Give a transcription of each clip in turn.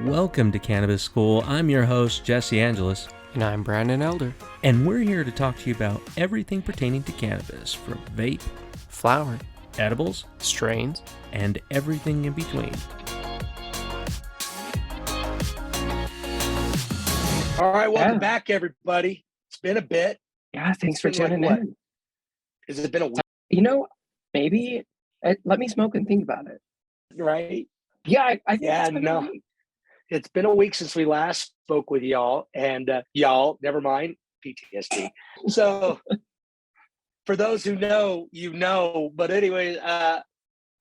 Welcome to Cannabis School. I'm your host, Jesse Angeles. And I'm Brandon Elder. And we're here to talk to you about everything pertaining to cannabis, from vape, flower, edibles, strains, and everything in between. All right, welcome back, everybody. It's been a bit. Yeah, thanks for tuning in. Has it been a week? Maybe let me smoke and think about it. Right? Yeah, I think it's been a week. It's been a week since we last spoke with y'all, and y'all, never mind, PTSD. So for those who know, you know. But anyway,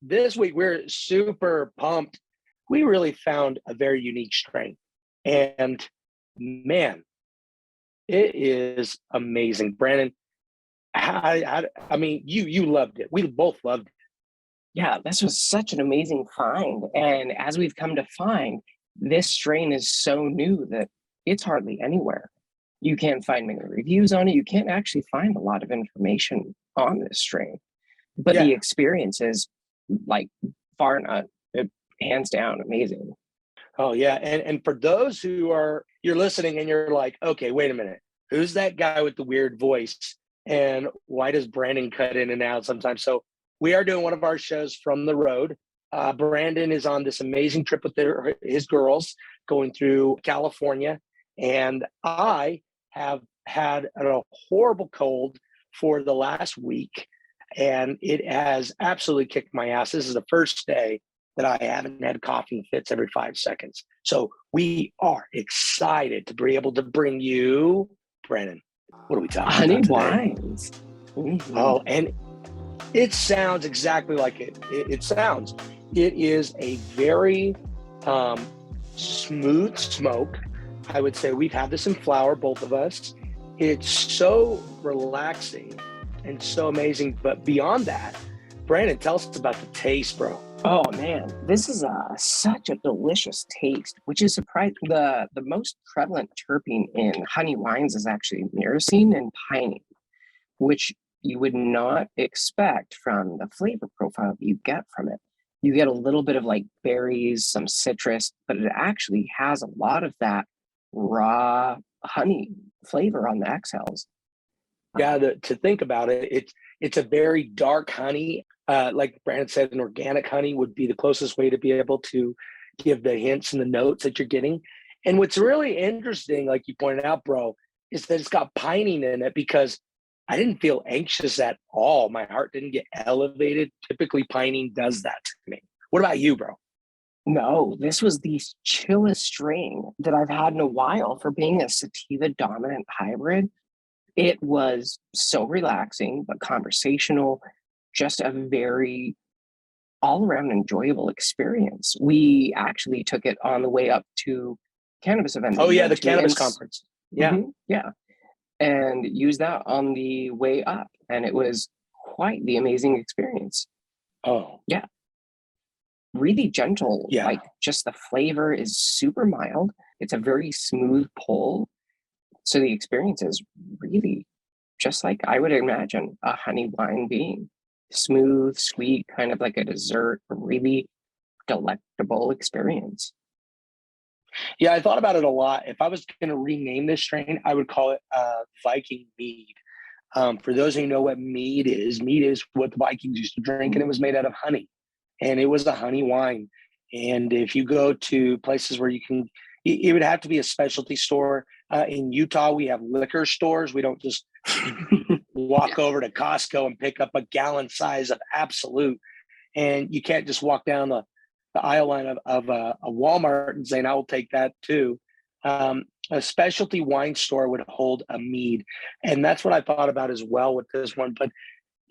this week we're super pumped. We really found a very unique strain. And man, it is amazing. Brandon, I mean, you loved it. We both loved it. Yeah, this was such an amazing find. And as we've come to find, this strain is so new that it's hardly anywhere. You can't find many reviews on it. You can't actually find a lot of information on this strain. But the experience is like far not, hands down, amazing. Oh yeah. And for those you're listening and you're like, okay, wait a minute. Who's that guy with the weird voice? And why does Brandon cut in and out sometimes? So we are doing one of our shows from the road. Brandon is on this amazing trip with his girls going through California. And I have had a horrible cold for the last week. And it has absolutely kicked my ass. This is the first day that I haven't had coughing fits every 5 seconds. So we are excited to be able to bring you, Brandon, what are we talking Honey about today? wines. Mm-hmm. Oh, and it sounds exactly like it sounds. It is a very smooth smoke. I would say we've had this in flower, both of us. It's so relaxing and so amazing. But beyond that, Brandon, tell us about the taste, bro. Oh man, this is such a delicious taste, which is surprising. The most prevalent terpene in honey wines is actually myrcene and pinene, which you would not expect from the flavor profile that you get from it. You get a little bit of like berries, some citrus, but it actually has a lot of that raw honey flavor on the exhales. Yeah, to think about it, it's a very dark honey. Like Brandon said, an organic honey would be the closest way to be able to give the hints and the notes that you're getting. And what's really interesting, like you pointed out, bro, is that it's got pinene in it, because I didn't feel anxious at all. My heart didn't get elevated. Typically, pinene does that to me. What about you, bro? No, this was the chillest strain that I've had in a while for being a sativa dominant hybrid. It was so relaxing, but conversational, just a very all around enjoyable experience. We actually took it on the way up to cannabis event. Oh yeah, the cannabis conference. Yeah. Mm-hmm, yeah. And used that on the way up. And it was quite the amazing experience. Oh. Yeah. Really gentle. Yeah. Like just the flavor is super mild. It's a very smooth pull. So the experience is really just like I would imagine a honey wine being. Smooth, sweet, kind of like a dessert, a really delectable experience. Yeah, I thought about it a lot. If I was going to rename this strain, I would call it Viking mead. For those who know what mead is what the Vikings used to drink, and it was made out of honey. And it was a honey wine. And if you go to places where you can, it would have to be a specialty store. In Utah, we have liquor stores. We don't just walk over to Costco and pick up a gallon size of Absolute. And you can't just walk down the aisle line of a Walmart and saying, I will take that too. A specialty wine store would hold a mead. And that's what I thought about as well with this one. But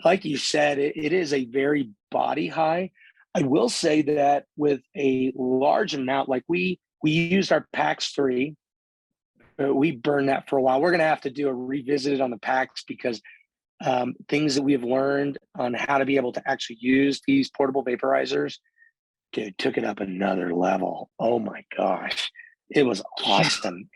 like you said, it is a very body high. I will say that with a large amount, like we used our PAX 3. We burned that for a while. We're going to have to do a revisit on the PAX, because things that we have learned on how to be able to actually use these portable vaporizers, dude, took it up another level. Oh my gosh. It was awesome.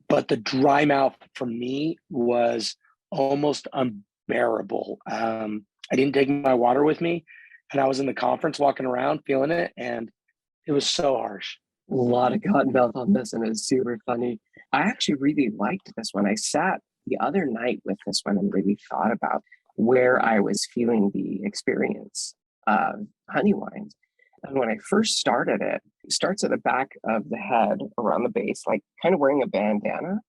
But the dry mouth for me was almost unbearable. I didn't take my water with me, and I was in the conference walking around feeling it, and it was so harsh. A lot of cotton mouth on this, and it's super funny. I actually really liked this one. I sat the other night with this one and really thought about where I was feeling the experience of honey wines. And when I first started it, it starts at the back of the head around the base, like kind of wearing a bandana.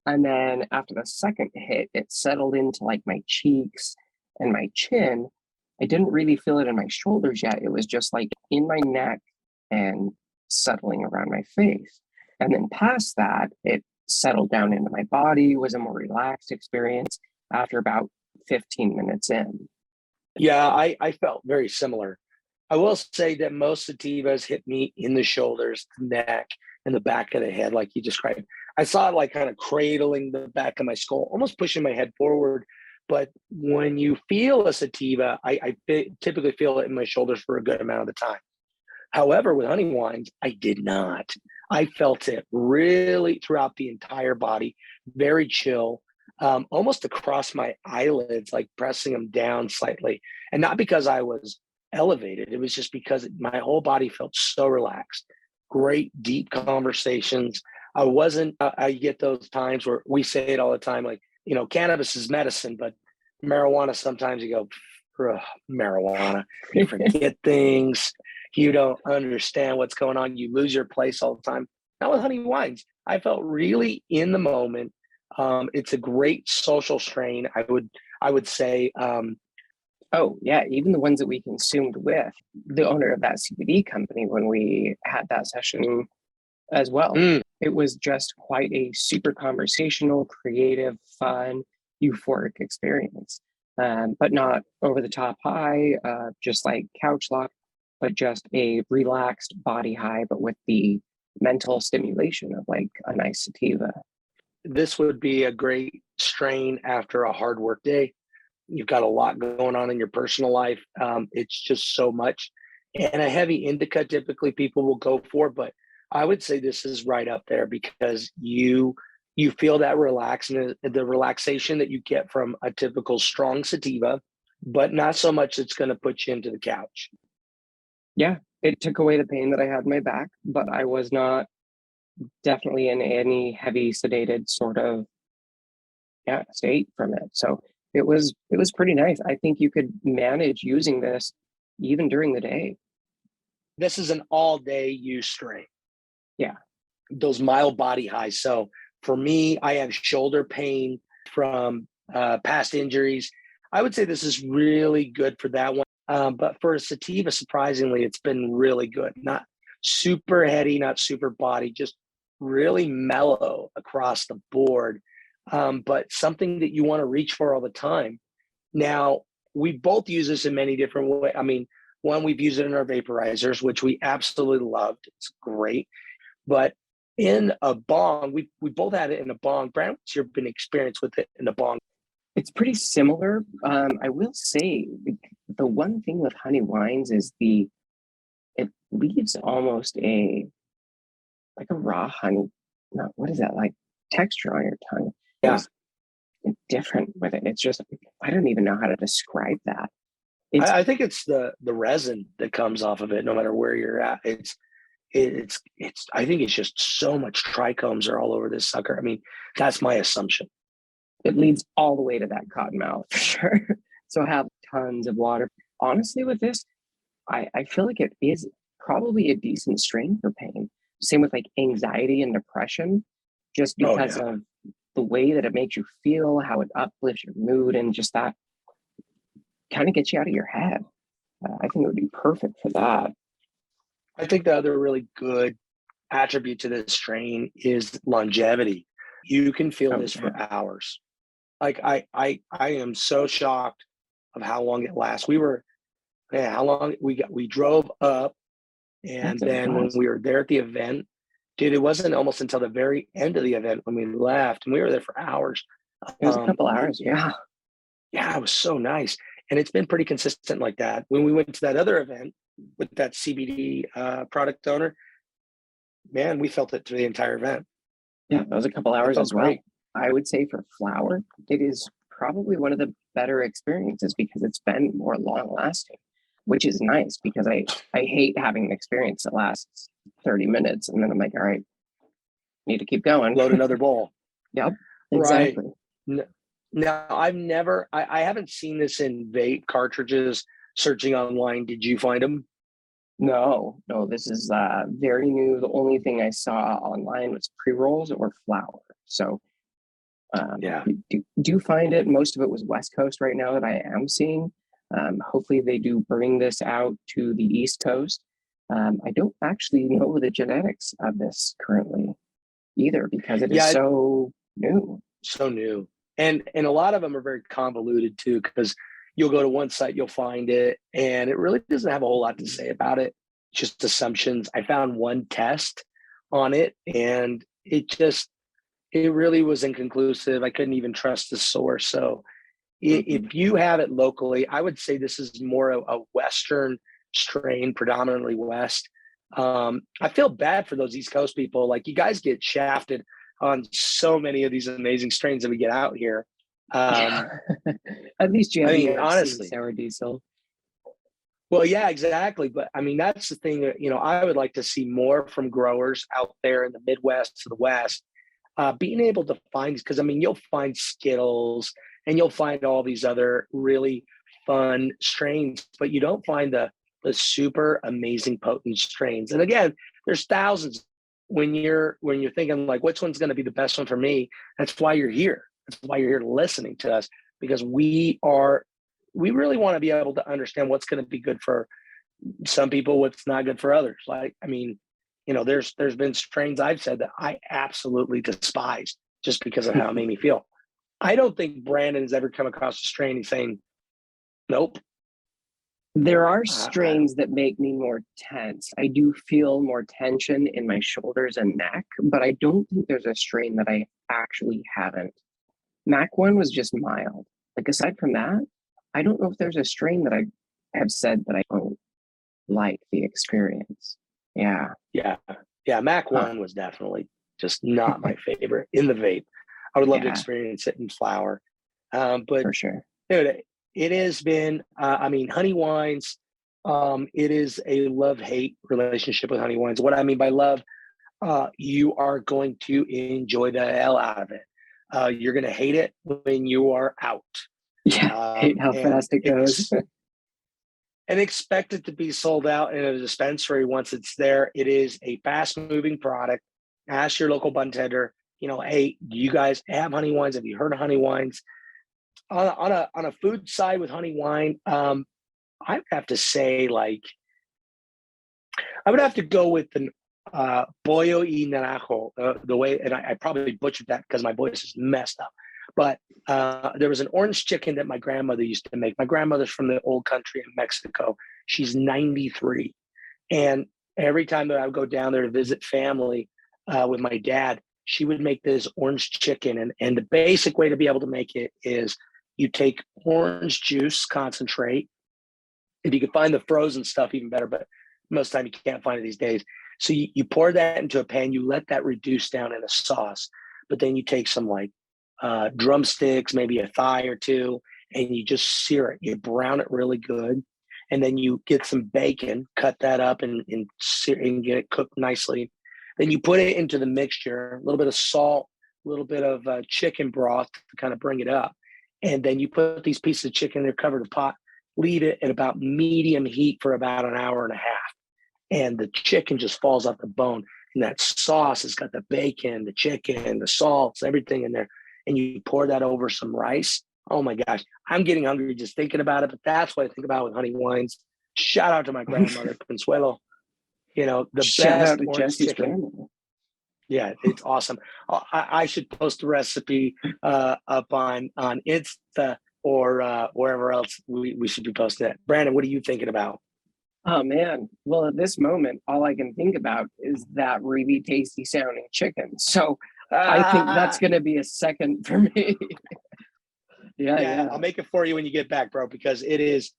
And then after the second hit, it settled into like my cheeks and my chin. I didn't really feel it in my shoulders yet. It was just like in my neck and settling around my face. And then past that, it settled down into my body, was a more relaxed experience after about 15 minutes in. Yeah, I felt very similar. I will say that most sativas hit me in the shoulders, the neck, and the back of the head, like you described. I saw it like kind of cradling the back of my skull, almost pushing my head forward. But when you feel a sativa, typically feel it in my shoulders for a good amount of the time. However, with honey wines, I did not. I felt it really throughout the entire body, very chill, almost across my eyelids, like pressing them down slightly. And not because I was elevated, it was just because my whole body felt so relaxed. Great, deep conversations. I wasn't, I get those times where we say it all the time, like, cannabis is medicine, but marijuana, sometimes you go, marijuana, you forget things. You don't understand what's going on. You lose your place all the time. Not with honey wines. I felt really in the moment. It's a great social strain. I would say. Oh, yeah. Even the ones that we consumed with the owner of that CBD company when we had that session as well. It was just quite a super conversational, creative, fun, euphoric experience. But not over the top high, just like couch lock, but just a relaxed body high, but with the mental stimulation of like a nice sativa. This would be a great strain after a hard work day. You've got a lot going on in your personal life. It's just so much. And a heavy indica, typically people will go for, but I would say this is right up there because you feel that the relaxation that you get from a typical strong sativa, but not so much it's going to put you into the couch. Yeah, it took away the pain that I had in my back, but I was not definitely in any heavy sedated sort of state from it. So it was pretty nice. I think you could manage using this even during the day. This is an all-day use strain. Yeah. Those mild body highs. So for me, I have shoulder pain from past injuries. I would say this is really good for that one. But for a sativa, surprisingly, it's been really good. Not super heady, not super body, just really mellow across the board. But something that you want to reach for all the time. Now, we both use this in many different ways. I mean, one, we've used it in our vaporizers, which we absolutely loved. It's great. But in a bong, we both had it in a bong. Brad, what's your been experience with it in a bong? It's pretty similar. I will say the one thing with honey wines is it leaves almost like a raw honey. No, what is that like texture on your tongue? Yeah. It's different with it. It's just I don't even know how to describe that. I think it's the resin that comes off of it, no matter where you're at. It's I think it's just so much trichomes are all over this sucker. I mean, that's my assumption. It leads all the way to that cotton mouth for sure. So have tons of water. Honestly, with this, I feel like it is probably a decent strain for pain. Same with like anxiety and depression, just because of the way that it makes you feel, how it uplifts your mood, and just that kind of gets you out of your head. I think it would be perfect for that. I think the other really good attribute to this strain is longevity. You can feel this for hours. Like I am so shocked of how long it lasts. How long we drove up, and then when we were there at the event, dude, it wasn't almost until the very end of the event when we left, and we were there for hours. It was a couple hours, yeah. Yeah, it was so nice. And it's been pretty consistent like that. When we went to that other event with that CBD product owner, man, we felt it through the entire event. Yeah, that was a couple hours as well. Great. I would say for flower, it is probably one of the better experiences because it's been more long lasting, which is nice because I hate having an experience that lasts 30 minutes. And then I'm like, all right, need to keep going. Load another bowl. Yep, Right. exactly. Now, I haven't seen this in vape cartridges. Searching online, did you find them? No, this is very new. The only thing I saw online was pre-rolls or flour. So Yeah. do find it. Most of it was West Coast right now that I am seeing. Hopefully they do bring this out to the East Coast. I don't actually know the genetics of this currently either because it is so new. So new. And a lot of them are very convoluted too, because you'll go to one site, you'll find it, and it really doesn't have a whole lot to say about it. Just assumptions. I found one test on it, and it really was inconclusive. I couldn't even trust the source. So if you have it locally, I would say this is more a Western strain, predominantly West. I feel bad for those East Coast people. Like, you guys get shafted on so many of these amazing strains that we get out here. At least you have honestly, sour diesel. Well, yeah, exactly. But I mean, that's the thing that, I would like to see more from growers out there in the Midwest to the West, being able to find, because I mean, you'll find Skittles and you'll find all these other really fun strains, but you don't find the super amazing potent strains. And again, there's thousands. When you're thinking like, which one's going to be the best one for me? That's why you're here. That's why you're here listening to us, because we really want to be able to understand what's going to be good for some people, what's not good for others. Like, I mean, there's been strains I've said that I absolutely despise just because of how it made me feel. I don't think Brandon has ever come across a strain he's saying, nope. There are strains that make me more tense. I do feel more tension in my shoulders and neck, but I don't think there's a strain that I actually haven't. Mac 1 was just mild. Like, aside from that, I don't know if there's a strain that I have said that I don't like the experience. Yeah. Mac 1 was definitely just not my favorite in the vape. I would love to experience it in flower. But for sure, dude, it has been, Honey Wines, it is a love-hate relationship with Honey Wines. What I mean by love, you are going to enjoy the hell out of it. You're going to hate it when you are out. Yeah, hate how fast it goes. And expect it to be sold out in a dispensary once it's there. It is a fast-moving product. Ask your local bartender, hey, do you guys have Honey Wines? Have you heard of Honey Wines? On a food side with Honey Wine, I would have to say, like, I would have to go with the Pollo y Naranjo, the way, and I probably butchered that because my voice is messed up. But there was an orange chicken that my grandmother used to make. My grandmother's from the old country in Mexico. She's 93. And every time that I would go down there to visit family with my dad, she would make this orange chicken. And the basic way to be able to make it is you take orange juice concentrate. If you can find the frozen stuff, even better, but most of the time you can't find it these days. So you pour that into a pan, you let that reduce down in a sauce, but then you take some like drumsticks, maybe a thigh or two, and you just sear it. You brown it really good. And then you get some bacon, cut that up and get it cooked nicely. Then you put it into the mixture, a little bit of salt, a little bit of chicken broth to kind of bring it up. And then you put these pieces of chicken in there, cover the pot, leave it at about medium heat for about an hour and a half. And the chicken just falls off the bone. And that sauce has got the bacon, the chicken, the salts, everything in there. And you pour that over some rice. Oh my gosh, I'm getting hungry just thinking about it. But that's what I think about with Honey Wines. Shout out to my grandmother, Consuelo. The Shout best out to orange Jesse's chicken. grandmother. Yeah, it's awesome. I should post the recipe up on Insta or wherever else we should be posting it. Brandon, what are you thinking about? Oh man. Well, at this moment, all I can think about is that really tasty sounding chicken. So I think that's going to be a second for me. Yeah. I'll make it for you when you get back, bro, because it is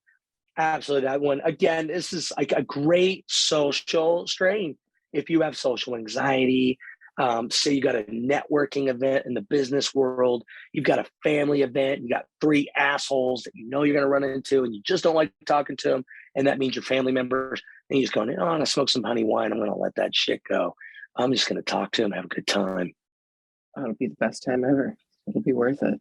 absolutely that one. Again, this is like a great social strain. If you have social anxiety, say you got a networking event in the business world, you've got a family event, you got 3 assholes that you're going to run into and you just don't like talking to them, and that means your family members, and you just going, oh, I'm gonna smoke some honey wine. I'm gonna let that shit go. I'm just gonna talk to them, have a good time. It'll be the best time ever. It'll be worth it.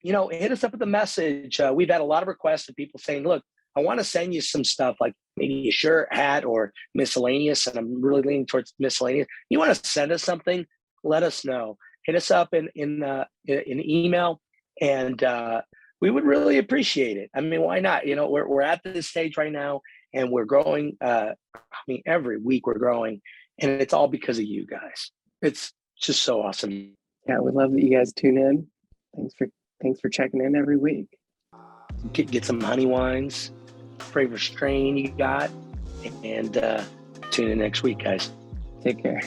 Hit us up with a message. We've had a lot of requests of people saying, look, I want to send you some stuff like maybe a shirt, hat, or miscellaneous. And I'm really leaning towards miscellaneous. You want to send us something? Let us know. Hit us up in email, and we would really appreciate it. I mean, why not? We're at this stage right now, and we're growing. Every week we're growing, and it's all because of you guys. It's just so awesome. Yeah, we love that you guys tune in. Thanks for checking in every week. Get some honey wines, favorite strain you got, and tune in next week, guys. Take care.